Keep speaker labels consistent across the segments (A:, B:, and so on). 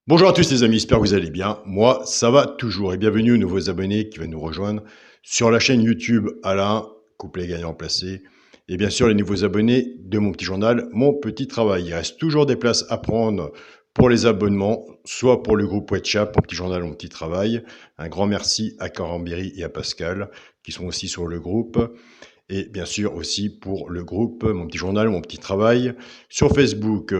A: Bonjour à tous les amis, j'espère que vous allez bien. Moi, ça va toujours et bienvenue aux nouveaux abonnés qui viennent nous rejoindre sur la chaîne YouTube Alain, couplet gagnant placé. Et bien sûr, les nouveaux abonnés de mon petit journal, mon petit travail. Il reste toujours des places à prendre pour les abonnements, soit pour le groupe WhatsApp, mon petit journal, mon petit travail. Un grand merci à Carambéry et à Pascal qui sont aussi sur le groupe. Et bien sûr aussi pour le groupe Mon Petit Journal, Mon Petit Travail sur Facebook.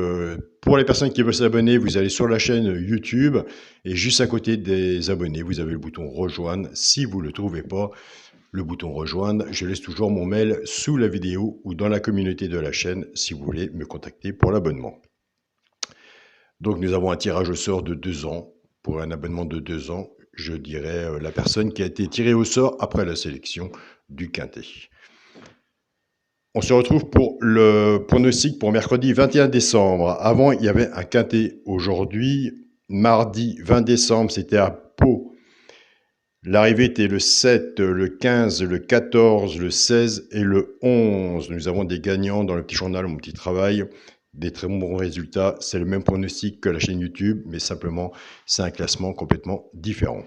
A: Pour les personnes qui veulent s'abonner, vous allez sur la chaîne YouTube et juste à côté des abonnés, vous avez le bouton rejoindre. Si vous ne le trouvez pas, le bouton rejoindre, je laisse toujours mon mail sous la vidéo ou dans la communauté de la chaîne si vous voulez me contacter pour l'abonnement. Donc nous avons un tirage au sort de 2 ans. Pour un abonnement de 2 ans, je dirais la personne qui a été tirée au sort après la sélection du quintet. On se retrouve pour le pronostic pour mercredi 21 décembre. Avant, il y avait un quintet. Aujourd'hui, mardi 20 décembre, c'était à Pau. L'arrivée était le 7, le 15, le 14, le 16 et le 11. Nous avons des gagnants dans le petit journal, mon petit travail. Des très bons résultats. C'est le même pronostic que la chaîne YouTube, mais simplement, c'est un classement complètement différent.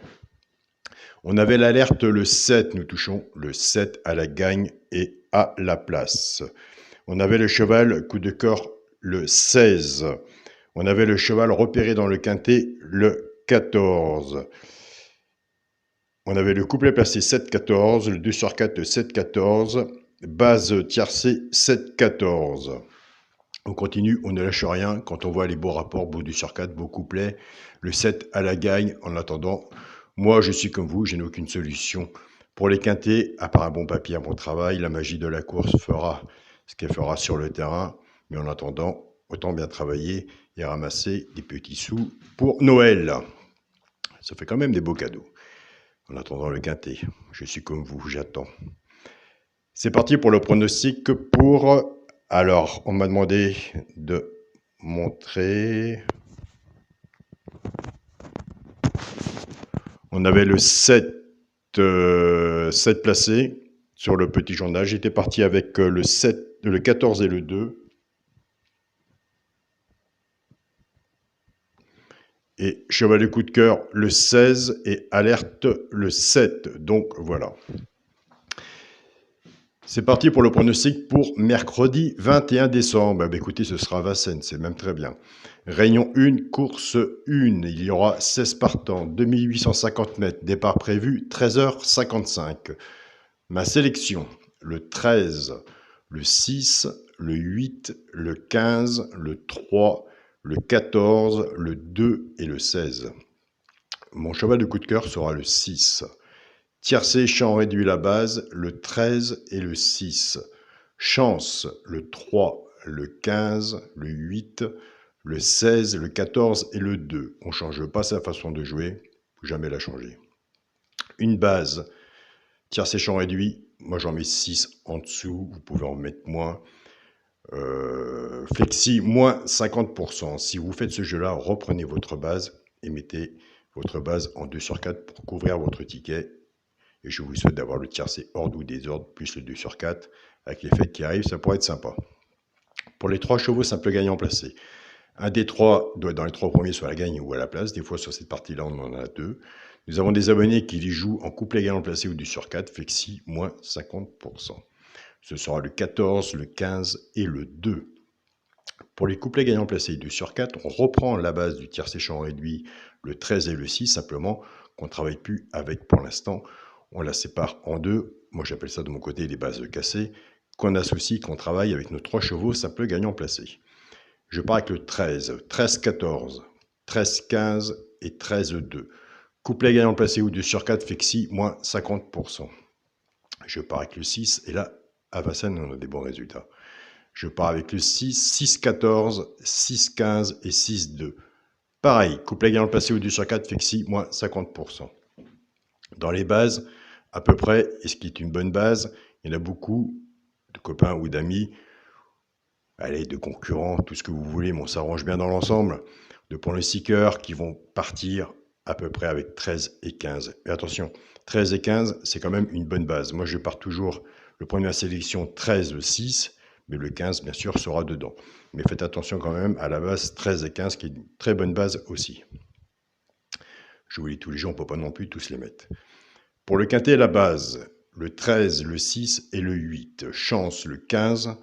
A: On avait l'alerte le 7, nous touchons le 7 à la gagne et à la place. On avait le cheval coup de cœur le 16. On avait le cheval repéré dans le quintet le 14. On avait le couplet placé 7-14, le 2 sur 4 7-14, base tiercée 7-14. On continue, on ne lâche rien quand on voit les beaux rapports, beau 2 sur 4, beau couplet, le 7 à la gagne. En attendant, moi je suis comme vous, je n'ai aucune solution. Pour les quintés, à part un bon papier, un bon travail, la magie de la course fera ce qu'elle fera sur le terrain. Mais en attendant, autant bien travailler et ramasser des petits sous pour Noël. Ça fait quand même des beaux cadeaux. En attendant le quintet, je suis comme vous, j'attends. C'est parti pour le pronostic pour... Alors, on m'a demandé de montrer... On avait le 7, 7 placé sur le petit journal. J'étais parti avec le 7, le 14 et le 2. Et chevalet coup de cœur le 16 et alerte le 7. Donc voilà. C'est parti pour le pronostic pour mercredi 21 décembre. Bah, écoutez, ce sera Vincennes, c'est même très bien. Réunion 1, course 1. Il y aura 16 partants, 2850 mètres. Départ prévu 13h55. Ma sélection, le 13, le 6, le 8, le 15, le 3, le 14, le 2 et le 16. Mon cheval de coup de cœur sera le 6. Tiercé, champ réduit la base, le 13 et le 6. Chance, le 3, le 15, le 8, le 16, le 14 et le 2. On ne change pas sa façon de jouer, faut jamais la changer. Une base, tiercé, champ réduit, moi j'en mets 6 en dessous, vous pouvez en mettre moins. Flexi, moins 50%. Si vous faites ce jeu-là, reprenez votre base et mettez votre base en 2 sur 4 pour couvrir votre ticket. Et je vous souhaite d'avoir le tiercé ordre ou désordre, plus le 2 sur 4. Avec les fêtes qui arrivent, ça pourrait être sympa. Pour les 3 chevaux, simple gagnant placé. Un des 3 doit être dans les 3 premiers sur la gagne ou à la place. Des fois, sur cette partie-là, on en a 2. Nous avons des abonnés qui les jouent en couplet gagnant placé ou 2 sur 4, flexi, moins 50%. Ce sera le 14, le 15 et le 2. Pour les couplets gagnants placés 2 sur 4, on reprend la base du tiercé champ réduit, le 13 et le 6, simplement qu'on ne travaille plus avec pour l'instant. On la sépare en deux, moi j'appelle ça de mon côté les bases cassées, qu'on associe, qu'on travaille avec nos 3 chevaux simples gagnants placés. Je pars avec le 13, 13-14, 13-15 et 13-2. Couplet gagnant placé ou 2 sur 4, flexi, moins 50%. Je pars avec le 6, et là, à Vincennes, on a des bons résultats. Je pars avec le 6, 6-14, 6-15 et 6-2. Pareil, couplet gagnant placé ou 2 sur 4, flexi, moins 50%. Dans les bases, à peu près, et ce qui est une bonne base, il y en a beaucoup de copains ou d'amis, allez, de concurrents, tout ce que vous voulez, mais on s'arrange bien dans l'ensemble, de pronostiqueurs qui vont partir à peu près avec 13 et 15. Mais attention, 13 et 15, c'est quand même une bonne base. Moi, je pars toujours le premier à sélection 13, le 6, mais le 15, bien sûr, sera dedans. Mais faites attention quand même à la base 13 et 15, qui est une très bonne base aussi. Je vous lis tous les jours, on ne peut pas non plus tous les mettre. Pour le quintet, la base, le 13, le 6 et le 8. Chance, le 15,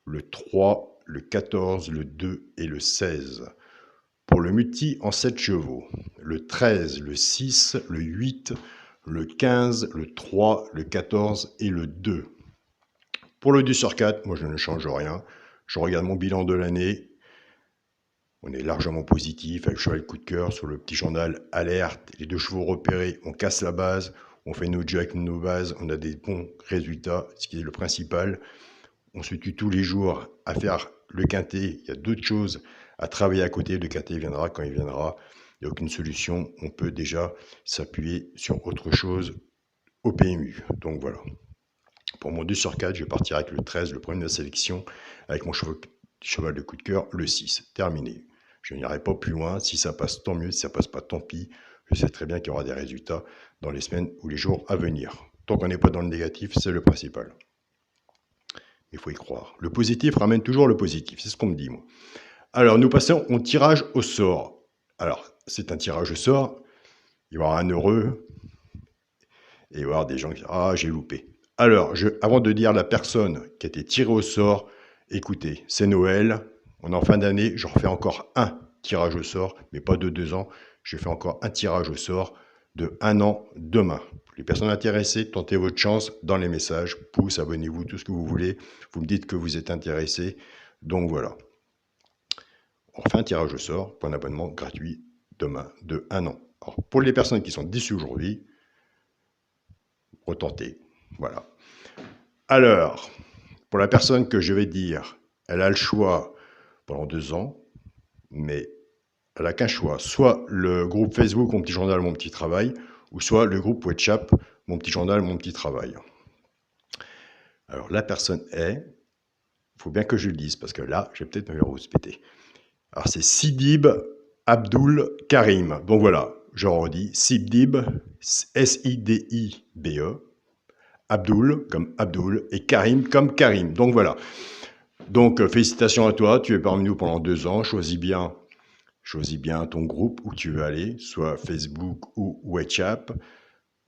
A: le 3, le 14, le 2 et le 16. Pour le multi en 7 chevaux, le 13, le 6, le 8, le 15, le 3, le 14 et le 2. Pour le 2 sur 4, moi je ne change rien. Je regarde mon bilan de l'année. On est largement positif avec le cheval coup de cœur sur le petit journal alerte. Les 2 chevaux repérés, on casse la base, on fait nos jeux avec nos bases, on a des bons résultats, ce qui est le principal. On se tue tous les jours à faire le quintet. Il y a d'autres choses à travailler à côté. Le quintet viendra quand il viendra. Il n'y a aucune solution. On peut déjà s'appuyer sur autre chose au PMU. Donc voilà. Pour mon 2 sur 4, je vais partir avec le 13, le premier de la sélection, avec mon cheval de coup de cœur, le 6. Terminé. Je n'irai pas plus loin. Si ça passe, tant mieux. Si ça passe pas, tant pis. Je sais très bien qu'il y aura des résultats dans les semaines ou les jours à venir. Tant qu'on n'est pas dans le négatif, c'est le principal. Il faut y croire. Le positif ramène toujours le positif. C'est ce qu'on me dit, moi. Alors, nous passons au tirage au sort. Alors, c'est un tirage au sort. Il va y avoir un heureux. Et il va y avoir des gens qui disent « Ah, j'ai loupé ». Alors, avant de dire la personne qui a été tirée au sort, écoutez, c'est Noël. On est en fin d'année. Je refais encore un tirage au sort, mais pas de 2 ans. Je fais encore un tirage au sort de 1 an demain. Les personnes intéressées, tentez votre chance dans les messages. Pouce, abonnez-vous, tout ce que vous voulez. Vous me dites que vous êtes intéressé. Donc voilà. On refait un tirage au sort pour un abonnement gratuit demain de 1 an. Alors, pour les personnes qui sont déçues aujourd'hui, retentez. Voilà. Alors, pour la personne que je vais dire, elle a le choix pendant 2 ans, mais elle n'a qu'un choix. Soit le groupe Facebook Mon Petit Journal, Mon Petit Travail, ou soit le groupe WhatsApp Mon Petit Journal, Mon Petit Travail. Alors, la personne est, il faut bien que je le dise, parce que là, je vais peut-être me faire rouspéter. Alors, c'est Sidib Abdul Karim. Donc voilà, je redis, Sidib, S-I-D-I-B-E, Abdul comme Abdul et Karim comme Karim. Donc voilà. Donc, félicitations à toi, tu es parmi nous pendant 2 ans. Choisis bien ton groupe où tu veux aller, soit Facebook ou WhatsApp.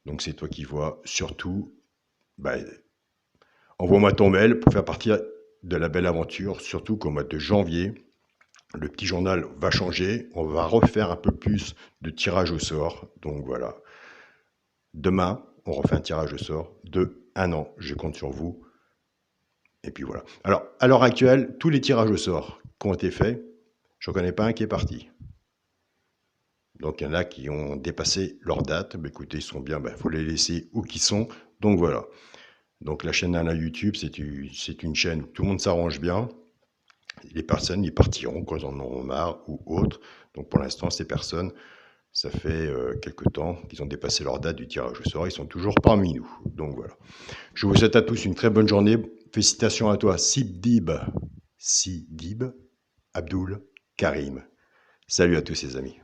A: Donc, c'est toi qui vois. Surtout, envoie-moi ton mail pour faire partie de la belle aventure. Surtout qu'au mois de janvier, le petit journal va changer. On va refaire un peu plus de tirage au sort. Donc voilà. Demain, on refait un tirage au sort de 1 an. Je compte sur vous. Et puis voilà. Alors, à l'heure actuelle, tous les tirages au sort qui ont été faits, je ne connais pas un qui est parti. Donc, il y en a qui ont dépassé leur date. Ben, écoutez, ils sont bien, il faut les laisser où qu'ils sont. Donc, voilà. Donc, la chaîne Alain YouTube, c'est une chaîne où tout le monde s'arrange bien. Les personnes, ils partiront quand ils en auront marre ou autre. Donc, pour l'instant, ces personnes, ça fait quelque temps qu'ils ont dépassé leur date du tirage au sort. Ils sont toujours parmi nous. Donc, voilà. Je vous souhaite à tous une très bonne journée. Félicitations à toi, Sidib Abdul Karim. Salut à tous, les amis.